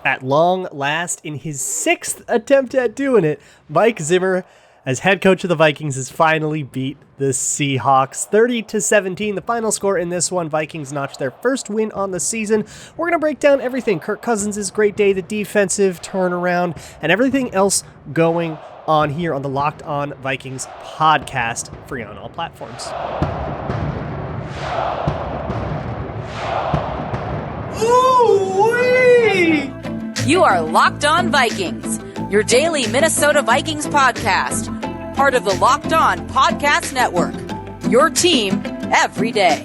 At long last, in his 6th attempt at doing it, Mike Zimmer, as head coach of the Vikings, has finally beat the Seahawks 30-17. The final score in this one, Vikings notched their first win on the season. We're going to break down everything. Kirk Cousins' great day, the defensive turnaround, and everything else going on here on the Locked On Vikings podcast, free on all platforms. Ooh-wee! You are Locked On Vikings, your daily Minnesota Vikings podcast, part of the Locked On Podcast Network, your team every day.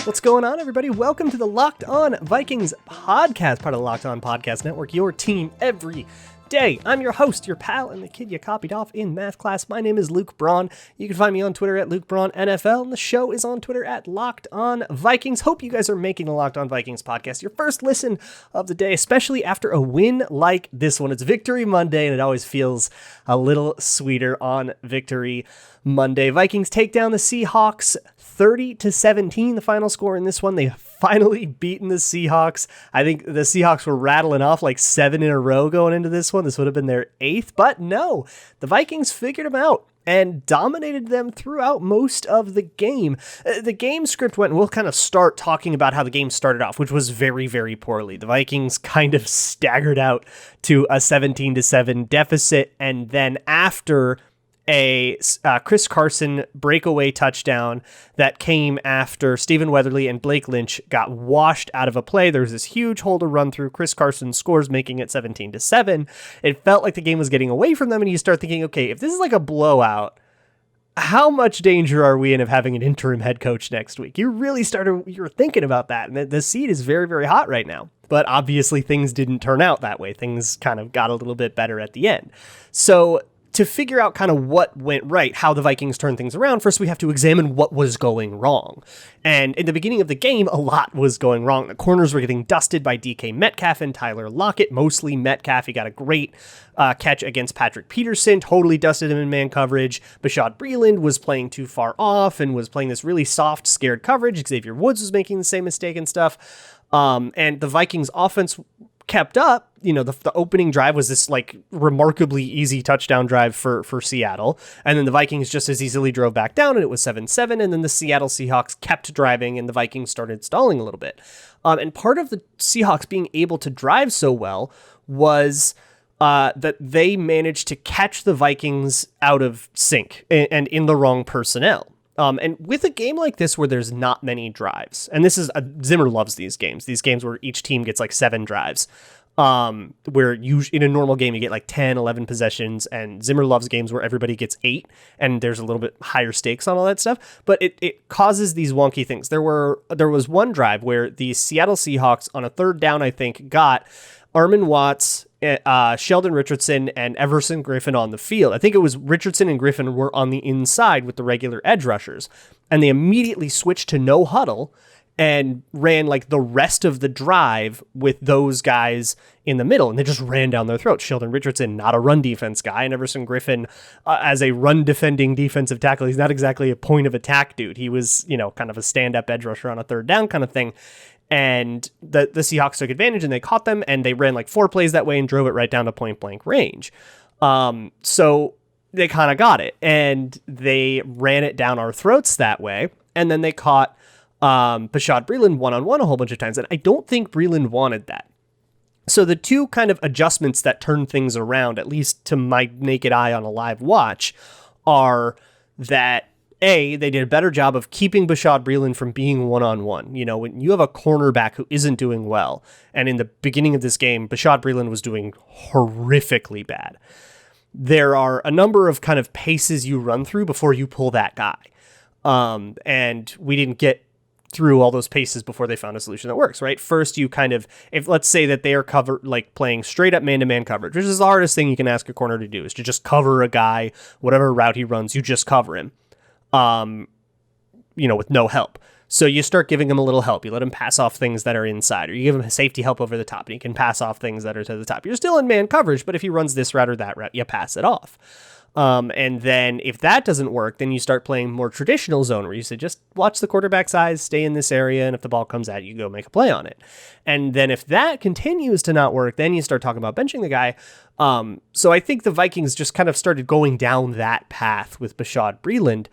What's going on, everybody? Welcome to the Locked On Vikings podcast, part of the Locked On Podcast Network, your team every day. I'm your host, your pal, and the kid you copied off in math class. My name is Luke Braun. You can find me on Twitter at Luke Braun NFL, and the show is on Twitter at Locked On Vikings. Hope you guys are making the Locked On Vikings podcast your first listen of the day, especially after a win like this one. It's Victory Monday, and it always feels a little sweeter on Victory Monday. Vikings take down the Seahawks 30-17, the final score in this one. They finally beaten the Seahawks. I think the Seahawks were rattling off like 7 in a row going into this one. This would have been their 8th, but no, the Vikings figured them out and dominated them throughout most of the game. The game script went, and we'll kind of start talking about how the game started off, which was very, very poorly. The Vikings kind of staggered out to a 17-7 deficit, and then after a Chris Carson breakaway touchdown that came after Stephen Weatherly and Blake Lynch got washed out of a play. There was this huge hole to run through. Chris Carson scores, making it 17-7. It felt like the game was getting away from them, and you start thinking, okay, if this is like a blowout, how much danger are we in of having an interim head coach next week? You're thinking about that, and the seat is very, very hot right now. But obviously things didn't turn out that way. Things kind of got a little bit better at the end. So to figure out kind of what went right, how the Vikings turned things around, first we have to examine what was going wrong. And in the beginning of the game, a lot was going wrong. The corners were getting dusted by DK Metcalf and Tyler Lockett, mostly Metcalf. He got a great catch against Patrick Peterson, totally dusted him in man coverage. Bashaud Breeland was playing too far off and was playing this really soft, scared coverage. Xavier Woods was making the same mistake and stuff. And the Vikings offense kept up. You know, the opening drive was this like remarkably easy touchdown drive for Seattle. And then the Vikings just as easily drove back down, and it was 7-7. And then the Seattle Seahawks kept driving, and the Vikings started stalling a little bit. And part of the Seahawks being able to drive so well was that they managed to catch the Vikings out of sync and in the wrong personnel. And with a game like this where there's not many drives, and this is Zimmer loves these games where each team gets like 7 drives, where in a normal game you get like 10, 11 possessions, and Zimmer loves games where everybody gets 8 and there's a little bit higher stakes on all that stuff, but it causes these wonky things. There was one drive where the Seattle Seahawks on a 3rd down, I think, got Armon Watts, Sheldon Richardson, and Everson Griffin on the field. I think it was Richardson and Griffin were on the inside with the regular edge rushers, and they immediately switched to no huddle and ran like the rest of the drive with those guys in the middle, and they just ran down their throats. Sheldon Richardson, not a run defense guy, and Everson Griffin, as a run defending defensive tackle, he's not exactly a point of attack dude. He was, kind of a stand-up edge rusher on a 3rd down kind of thing. And the Seahawks took advantage, and they caught them, and they ran like 4 plays that way and drove it right down to point blank range. So they kind of got it, and they ran it down our throats that way. And then they caught Bashaud Breeland one-on-one a whole bunch of times, and I don't think Breeland wanted that. So the two kind of adjustments that turn things around, at least to my naked eye on a live watch, are that they did a better job of keeping Bashaud Breeland from being one-on-one. When you have a cornerback who isn't doing well, and in the beginning of this game, Bashaud Breeland was doing horrifically bad. There are a number of kind of paces you run through before you pull that guy. And we didn't get through all those paces before they found a solution that works, right? First, you kind of, if let's say that they are playing straight up man-to-man coverage, which is the hardest thing you can ask a corner to do, is to just cover a guy, whatever route he runs, you just cover him. With no help. So you start giving him a little help. You let him pass off things that are inside, or you give him safety help over the top, and he can pass off things that are to the top. You're still in man coverage, but if he runs this route or that route, you pass it off. And then if that doesn't work, then you start playing more traditional zone where you say, just watch the quarterback's eyes, stay in this area, and if the ball comes at you, go make a play on it. And then if that continues to not work, then you start talking about benching the guy. So I think the Vikings just kind of started going down that path with Bashaud Breeland,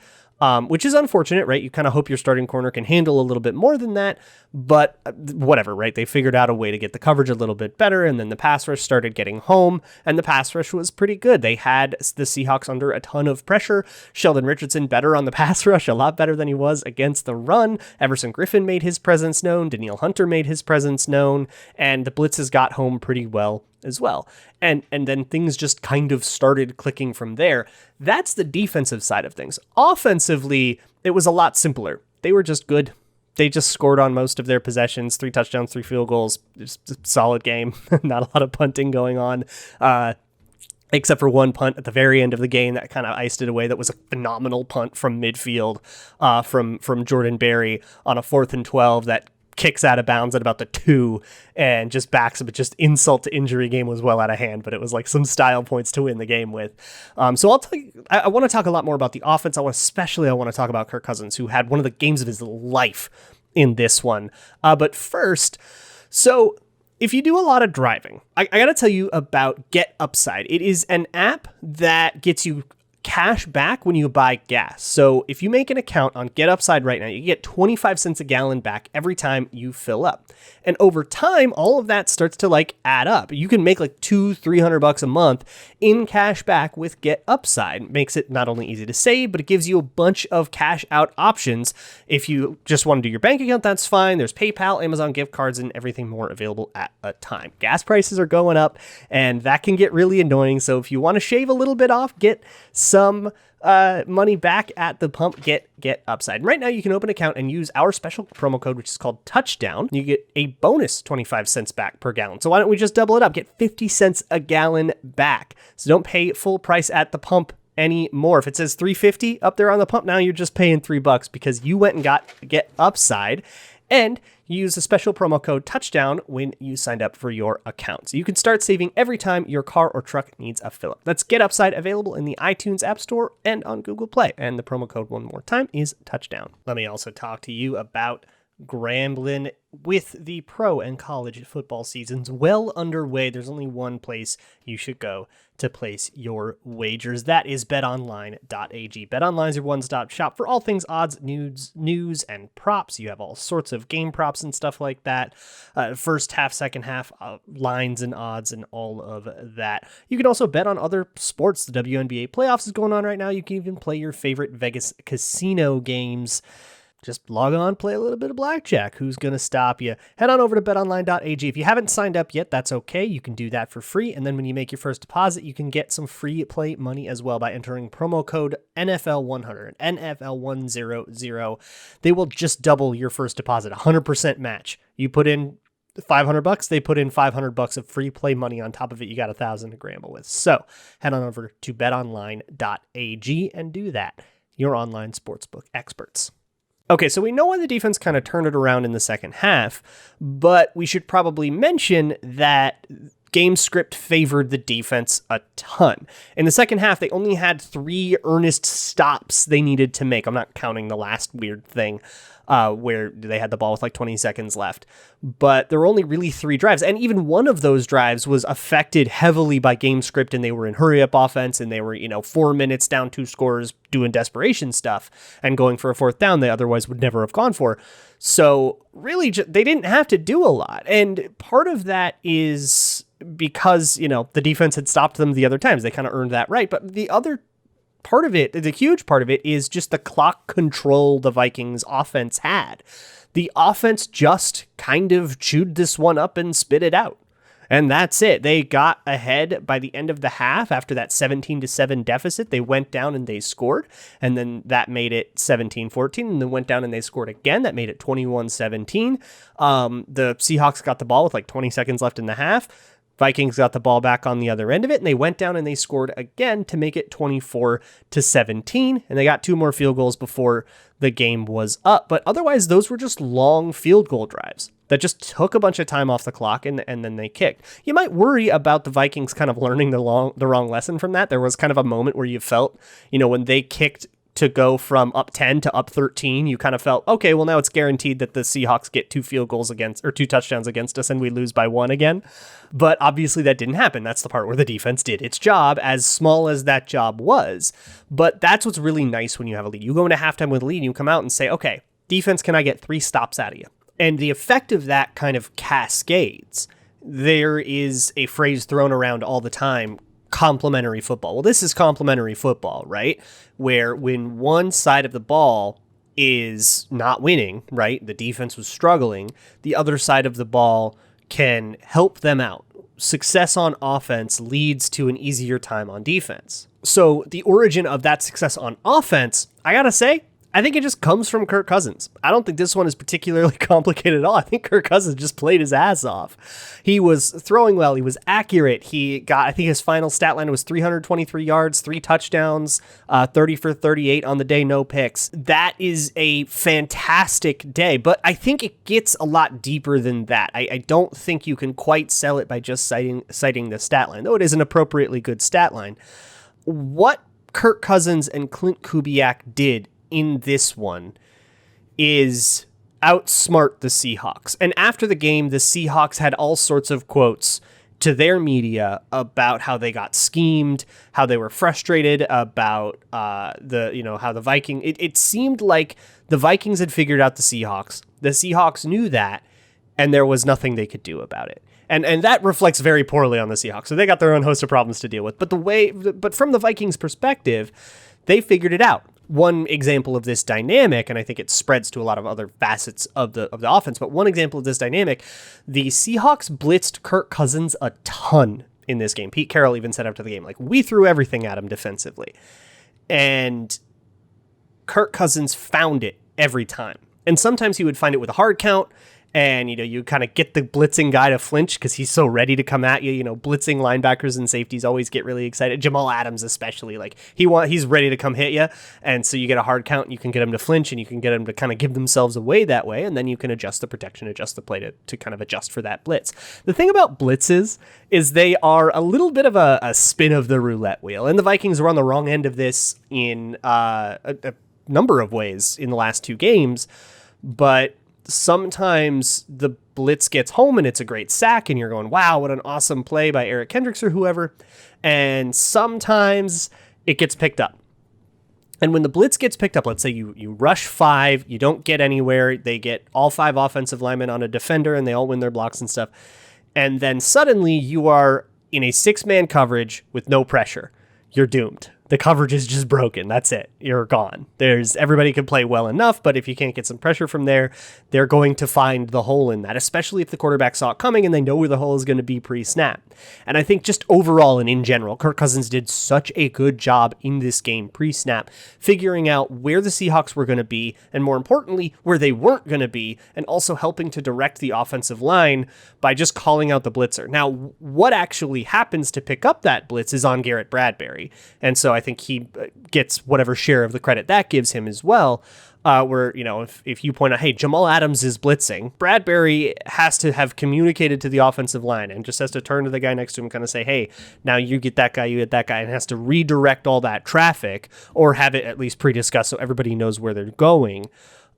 which is unfortunate, right? You kind of hope your starting corner can handle a little bit more than that, but whatever, right? They figured out a way to get the coverage a little bit better, and then the pass rush started getting home, and the pass rush was pretty good. They had the Seahawks under a ton of pressure. Sheldon Richardson better on the pass rush, a lot better than he was against the run. Everson Griffin made his presence known. Danielle Hunter made his presence known, and the blitzes got home pretty well as well. And then things just kind of started clicking from there. That's the defensive side of things. Offensively, it was a lot simpler. They were just good. They just scored on most of their possessions, 3 touchdowns, 3 field goals. Just a solid game. Not a lot of punting going on. Except for one punt at the very end of the game that kind of iced it away. That was a phenomenal punt from midfield from Jordan Berry on a 4th and 12 that kicks out of bounds at about the 2 and just backs up. Just insult to injury. Game was well out of hand, but it was like some style points to win the game with. So I'll tell you, I want to talk a lot more about the offense. I want to talk about Kirk Cousins, who had one of the games of his life in this one. But first, so if you do a lot of driving, I got to tell you about Get Upside. It is an app that gets you cash back when you buy gas. So if you make an account on Get Upside right now, you get 25 cents a gallon back every time you fill up. And over time, all of that starts to like add up. You can make like $200-300 a month in cash back with Get Upside. It makes it not only easy to save, but it gives you a bunch of cash out options. If you just want to do your bank account, that's fine. There's PayPal, Amazon gift cards, and everything more available at a time. Gas prices are going up, and that can get really annoying. So if you want to shave a little bit off, get some money back at the pump, Get Upside. Right now, you can open an account and use our special promo code, which is called Touchdown. You get a bonus 25 cents back per gallon. So why don't we just double it up? Get 50 cents a gallon back. So don't pay full price at the pump anymore. If it says $3.50 up there on the pump, now you're just paying $3 because you went and got Get Upside. And you use the special promo code Touchdown when you signed up for your account. So you can start saving every time your car or truck needs a fill-up. That's Get Upside, available in the iTunes App Store and on Google Play. And the promo code, one more time, is Touchdown. Let me also talk to you about Grambling. With the pro and college football seasons well underway, there's only one place you should go to place your wagers. That is betonline.ag. BetOnline is your one-stop shop for all things odds, news, and props. You have all sorts of game props and stuff like that. First half, second half, lines and odds and all of that. You can also bet on other sports. The WNBA playoffs is going on right now. You can even play your favorite Vegas casino games. Just log on, play a little bit of blackjack. Who's going to stop you? Head on over to betonline.ag. If you haven't signed up yet, that's okay. You can do that for free. And then when you make your first deposit, you can get some free play money as well by entering promo code NFL100, NFL100. They will just double your first deposit, 100% match. You put in $500, they put in $500 of free play money on top of it. You got $1,000 to gamble with. So head on over to betonline.ag and do that. Your online sportsbook experts. Okay, so we know why the defense kind of turned it around in the second half, but we should probably mention that game script favored the defense a ton. In the second half, they only had 3 earnest stops they needed to make. I'm not counting the last weird thing where they had the ball with like 20 seconds left. But there were only really 3 drives. And even one of those drives was affected heavily by game script, and they were in hurry-up offense, and they were, 4 minutes down 2 scores doing desperation stuff and going for a 4th down they otherwise would never have gone for. So really, they didn't have to do a lot. And part of that is because, the defense had stopped them the other times. They kind of earned that right. But the other part of it, the huge part of it, is just the clock control the Vikings offense had. The offense just kind of chewed this one up and spit it out. And that's it. They got ahead by the end of the half after that 17-7 deficit. They went down and they scored. And then that made it 17-14. And then went down and they scored again. That made it 21-17. The Seahawks got the ball with like 20 seconds left in the half. Vikings got the ball back on the other end of it, and they went down and they scored again to make it 24-17, and they got 2 more field goals before the game was up. But otherwise, those were just long field goal drives that just took a bunch of time off the clock, and then they kicked. You might worry about the Vikings kind of learning the wrong lesson from that. There was kind of a moment where you felt, when they kicked to go from up 10 to up 13, you kind of felt, okay, well, now it's guaranteed that the Seahawks get 2 2 touchdowns against us and we lose by 1 again. But obviously that didn't happen. That's the part where the defense did its job, as small as that job was. But that's what's really nice when you have a lead. You go into halftime with a lead and you come out and say, okay, defense, can I get 3 stops out of you? And the effect of that kind of cascades. There is a phrase thrown around all the time, complementary football. Well, this is complementary football, right? Where when one side of the ball is not winning, right? The defense was struggling. The other side of the ball can help them out. Success on offense leads to an easier time on defense. So the origin of that success on offense, I gotta say, I think it just comes from Kirk Cousins. I don't think this one is particularly complicated at all. I think Kirk Cousins just played his ass off. He was throwing well. He was accurate. I think his final stat line was 323 yards, 3 touchdowns, 30 for 38 on the day, no picks. That is a fantastic day, but I think it gets a lot deeper than that. I don't think you can quite sell it by just citing the stat line, though it is an appropriately good stat line. What Kirk Cousins and Clint Kubiak did in this one is outsmart the Seahawks. And after the game, the Seahawks had all sorts of quotes to their media about how they got schemed, how they were frustrated about how the Vikings. It seemed like the Vikings had figured out the Seahawks. The Seahawks knew that, and there was nothing they could do about it. And that reflects very poorly on the Seahawks. So they got their own host of problems to deal with. But from the Vikings' perspective, they figured it out. One example of this dynamic, and I think it spreads to a lot of other facets of the offense, but one example of this dynamic, the Seahawks blitzed Kirk Cousins a ton in this game. Pete Carroll even said after the game, like, we threw everything at him defensively. And Kirk Cousins found it every time. And sometimes he would find it with a hard count, and, you kind of get the blitzing guy to flinch because he's so ready to come at you. Blitzing linebackers and safeties always get really excited. Jamal Adams especially, like he's ready to come hit you. And so you get a hard count and you can get him to flinch and you can get him to kind of give themselves away that way. And then you can adjust the protection, adjust the play to kind of adjust for that blitz. The thing about blitzes is they are a little bit of a spin of the roulette wheel. And the Vikings were on the wrong end of this in a number of ways in the last 2 games. But sometimes the blitz gets home and it's a great sack and you're going, wow, what an awesome play by Eric Kendricks or whoever. And sometimes it gets picked up. And when the blitz gets picked up, let's say you rush 5, you don't get anywhere, they get all 5 offensive linemen on a defender and they all win their blocks and stuff. And then suddenly you are in a 6-man coverage with no pressure. You're doomed. The coverage is just broken. That's it. You're gone. Everybody can play well enough, but if you can't get some pressure from there, they're going to find the hole in that, especially if the quarterback saw it coming and they know where the hole is going to be pre-snap. And I think just overall and in general, Kirk Cousins did such a good job in this game pre-snap, figuring out where the Seahawks were going to be, and more importantly, where they weren't going to be, and also helping to direct the offensive line by just calling out the blitzer. Now, what actually happens to pick up that blitz is on Garrett Bradbury. And so I think he gets whatever share of the credit that gives him as well. Where, if you point out, hey, Jamal Adams is blitzing, Bradbury has to have communicated to the offensive line and just has to turn to the guy next to him and kind of say, hey, now you get that guy, you get that guy, and has to redirect all that traffic or have it at least pre-discussed so everybody knows where they're going,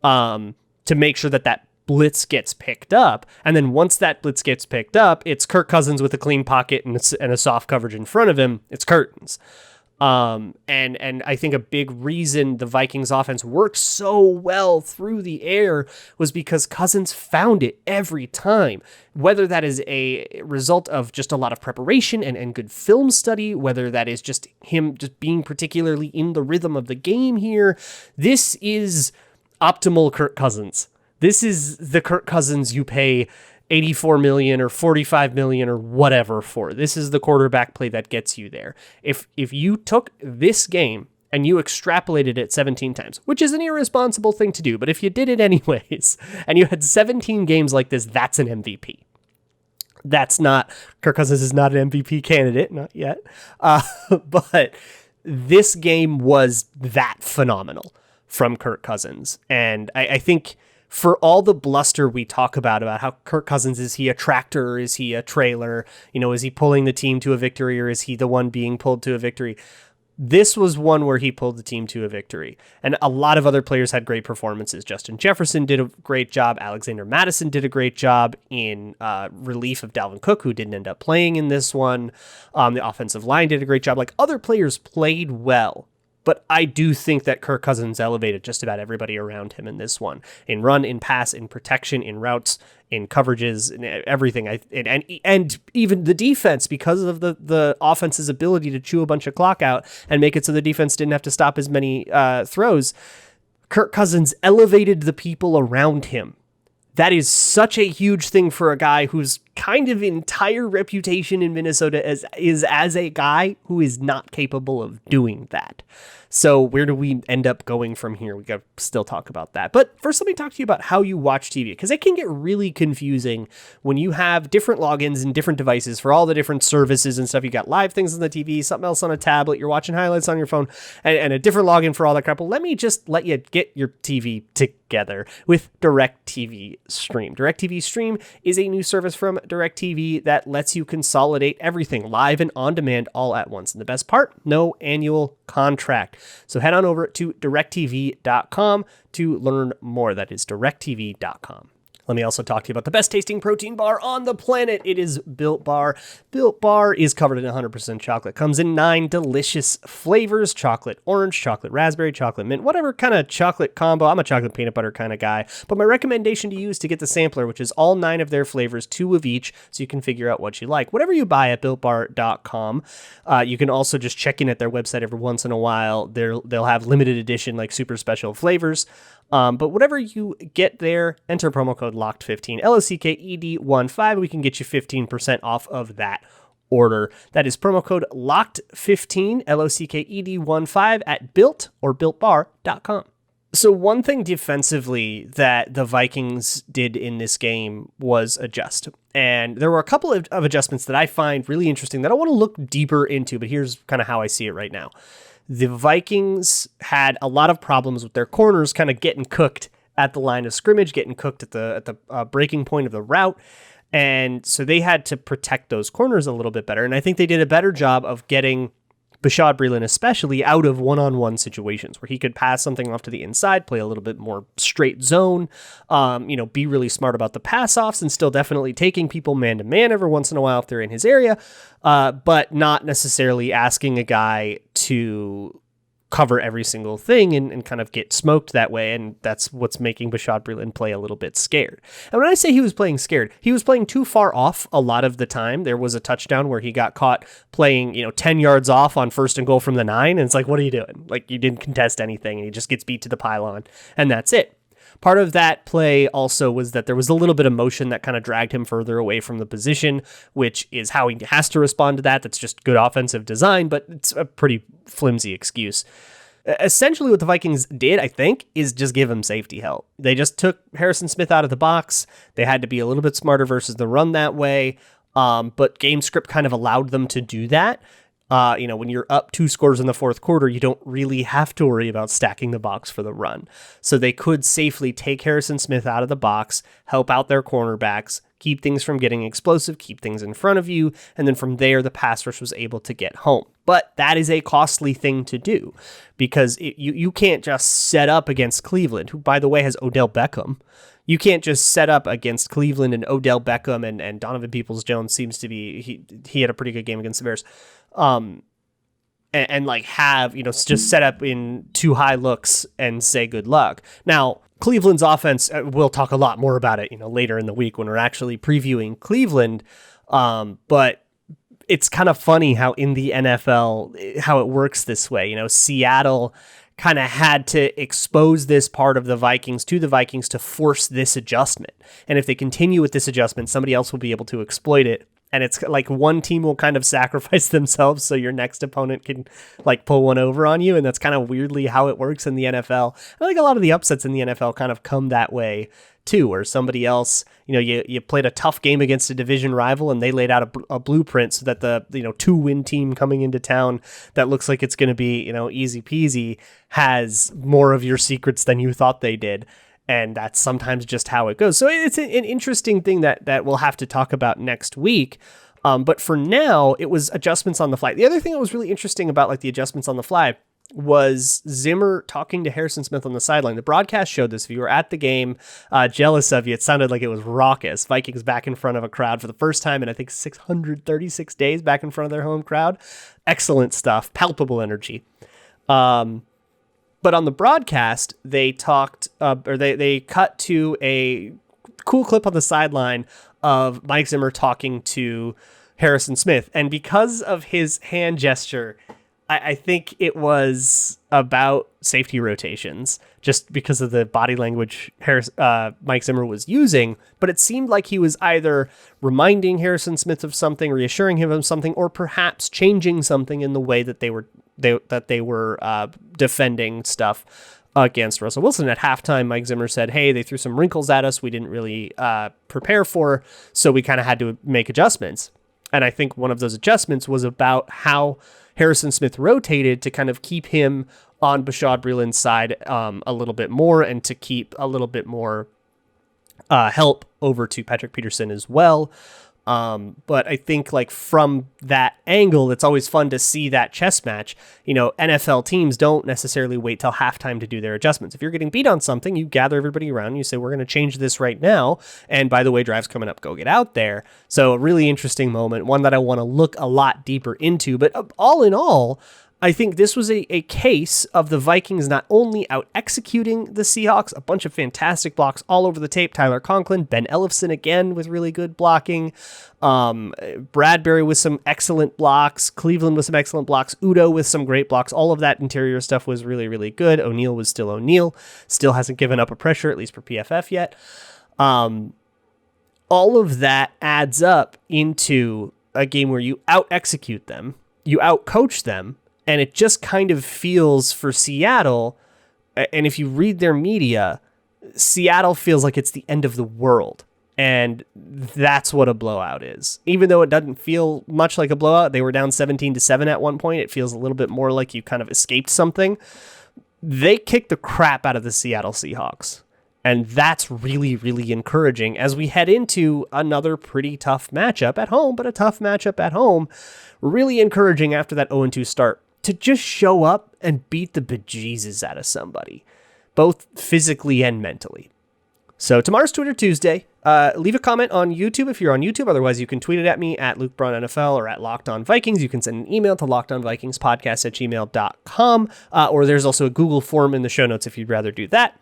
to make sure that blitz gets picked up. And then once that blitz gets picked up, it's Kirk Cousins with a clean pocket and a soft coverage in front of him. It's curtains. And I think a big reason the Vikings offense worked so well through the air was because Cousins found it every time, whether that is a result of just a lot of preparation and good film study, whether that is just him just being particularly in the rhythm of the game here. This is optimal Kirk Cousins. This is the Kirk Cousins you pay $84 million or $45 million or whatever for. This is the quarterback play that gets you there. If you took this game and you extrapolated it 17 times, which is an irresponsible thing to do, but if you did it anyways, and you had 17 games like this, that's an MVP. Kirk Cousins is not an MVP candidate, not yet. But this game was that phenomenal from Kirk Cousins. And I think for all the bluster we talk about how Kirk Cousins, is he a tractor or is he a trailer? Is he pulling the team to a victory or is he the one being pulled to a victory? This was one where he pulled the team to a victory. And a lot of other players had great performances. Justin Jefferson did a great job. Alexander Mattison did a great job in relief of Dalvin Cook, who didn't end up playing in this one. The offensive line did a great job. Like, other players played well. But I do think that Kirk Cousins elevated just about everybody around him in this one. In run, in pass, in protection, in routes, in coverages, in everything. And even the defense, because of the offense's ability to chew a bunch of clock out and make it so the defense didn't have to stop as many throws, Kirk Cousins elevated the people around him. That is such a huge thing for a guy whose kind of entire reputation in Minnesota is as a guy who is not capable of doing that. So where do we end up going from here? We got to still talk about that. But first, let me talk to you about how you watch TV, because it can get really confusing when you have different logins and different devices for all the different services and stuff. You got live things on the TV, something else on a tablet, you're watching highlights on your phone, and a different login for all that crap. Well, let me just let you get your TV together with DirecTV Stream. DirecTV Stream is a new service from DirecTV that lets you consolidate everything live and on demand all at once. And the best part, no annual contract. So head on over to directv.com to learn more. That is directv.com. Let me also talk to you about the best tasting protein bar on the planet. It is Built Bar. Built Bar is covered in 100% chocolate. Comes in 9 delicious flavors: chocolate orange, chocolate raspberry, chocolate mint, whatever kind of chocolate combo. I'm a chocolate peanut butter kind of guy. But my recommendation to you is to get the sampler, which is all 9 of their flavors, 2 of each, so you can figure out what you like. Whatever you buy at BuiltBar.com, you can also just check in at their website every once in a while. They'll have limited edition, like super special flavors. But whatever you get there, enter promo code LOCKED15, LOCKED15. We can get you 15% off of that order. That is promo code LOCKED15, LOCKED15 at built or builtbar.com. So one thing defensively that the Vikings did in this game was adjust. And there were a couple of adjustments that I find really interesting that I want to look deeper into, but here's kind of how I see it right now. The Vikings had a lot of problems with their corners kind of getting cooked at the line of scrimmage, getting cooked at the breaking point of the route. And so they had to protect those corners a little bit better. And I think they did a better job of getting Bashaud Breeland especially out of one-on-one situations where he could pass something off to the inside, play a little bit more straight zone, be really smart about the pass-offs and still definitely taking people man-to-man every once in a while if they're in his area, but not necessarily asking a guy to cover every single thing and kind of get smoked that way. And that's what's making Bashaud Breeland play a little bit scared. And when I say he was playing scared, he was playing too far off a lot of the time. There was a touchdown where he got caught playing, 10 yards off on 1st and goal from the 9. And it's like, what are you doing? Like, you didn't contest anything and he just gets beat to the pylon and that's it. Part of that play also was that there was a little bit of motion that kind of dragged him further away from the position, which is how he has to respond to that. That's just good offensive design, but it's a pretty flimsy excuse. Essentially what the Vikings did, I think, is just give him safety help. They just took Harrison Smith out of the box. They had to be a little bit smarter versus the run that way, but game script kind of allowed them to do that. When you're up 2 scores in the 4th quarter, you don't really have to worry about stacking the box for the run. So they could safely take Harrison Smith out of the box, help out their cornerbacks, keep things from getting explosive, keep things in front of you, and then from there, the pass rush was able to get home. But that is a costly thing to do because you can't just set up against Cleveland, who, by the way, has Odell Beckham. You can't just set up against Cleveland and Odell Beckham and Donovan Peoples-Jones seems to be, he had a pretty good game against the Bears. And like have, just set up in 2 high looks and say good luck. Now, Cleveland's offense, we'll talk a lot more about it, later in the week when we're actually previewing Cleveland. But it's kind of funny how in the NFL, how it works this way. Seattle kind of had to expose this part of the Vikings to force this adjustment. And if they continue with this adjustment, somebody else will be able to exploit it. And it's like one team will kind of sacrifice themselves so your next opponent can like pull one over on you. And that's kind of weirdly how it works in the NFL. I think a lot of the upsets in the NFL kind of come that way too, or somebody else, you played a tough game against a division rival and they laid out a blueprint so that the 2-win team coming into town that looks like it's going to be easy peasy has more of your secrets than you thought they did. And that's sometimes just how it goes. So it's an interesting thing that we'll have to talk about next week. But for now, it was adjustments on the fly. The other thing that was really interesting about like the adjustments on the fly was Zimmer talking to Harrison Smith on the sideline. The broadcast showed this. If you were at the game, jealous of you, it sounded like it was raucous. Vikings back in front of a crowd for the first time in, I think, 636 days back in front of their home crowd. Excellent stuff. Palpable energy. But on the broadcast, they talked, or they cut to a cool clip on the sideline of Mike Zimmer talking to Harrison Smith. And because of his hand gesture, I think it was about safety rotations, just because of the body language Mike Zimmer was using. But it seemed like he was either reminding Harrison Smith of something, reassuring him of something, or perhaps changing something in the way that they were defending stuff against Russell Wilson. At halftime, Mike Zimmer said, "Hey, they threw some wrinkles at us we didn't really prepare for, so we kind of had to make adjustments." And I think one of those adjustments was about how Harrison Smith rotated to kind of keep him on Bashaud Breeland's side a little bit more, and to keep a little bit more help over to Patrick Peterson as well. But I think like from that angle, it's always fun to see that chess match. NFL teams don't necessarily wait till halftime to do their adjustments. If you're getting beat on something, you gather everybody around and you say, we're going to change this right now. And by the way, drive's coming up, go get out there. So a really interesting moment, one that I want to look a lot deeper into. But all in all, I think this was a case of the Vikings not only out executing the Seahawks, a bunch of fantastic blocks all over the tape. Tyler Conklin, Ben Ellefson again with really good blocking. Bradbury with some excellent blocks. Cleveland with some excellent blocks. Udo with some great blocks. All of that interior stuff was really, really good. O'Neal was still O'Neal. Still hasn't given up a pressure, at least for PFF yet. All of that adds up into a game where you out execute them, you out coach them. And it just kind of feels for Seattle, and if you read their media, Seattle feels like it's the end of the world. And that's what a blowout is. Even though it doesn't feel much like a blowout, they were down 17-7 at one point. It feels a little bit more like you kind of escaped something. They kicked the crap out of the Seattle Seahawks. And that's really, really encouraging as we head into another pretty tough matchup at home, but a tough matchup at home. Really encouraging after that 0-2 start to just show up and beat the bejesus out of somebody, both physically and mentally. So tomorrow's Twitter Tuesday. Leave a comment on YouTube if you're on YouTube. Otherwise, you can tweet it at me at Luke Braun NFL or at Locked On Vikings. You can send an email to lockedonvikingspodcast@gmail.com. Or there's also a Google form in the show notes if you'd rather do that.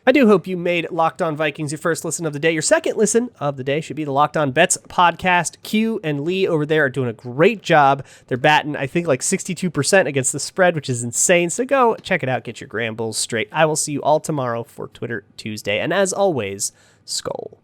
I do hope you made Locked On Vikings your first listen of the day. Your second listen of the day should be the Locked On Bets podcast. Q and Lee over there are doing a great job. They're batting, I think, like 62% against the spread, which is insane. So go check it out. Get your Grambles straight. I will see you all tomorrow for Twitter Tuesday. And as always, Skol.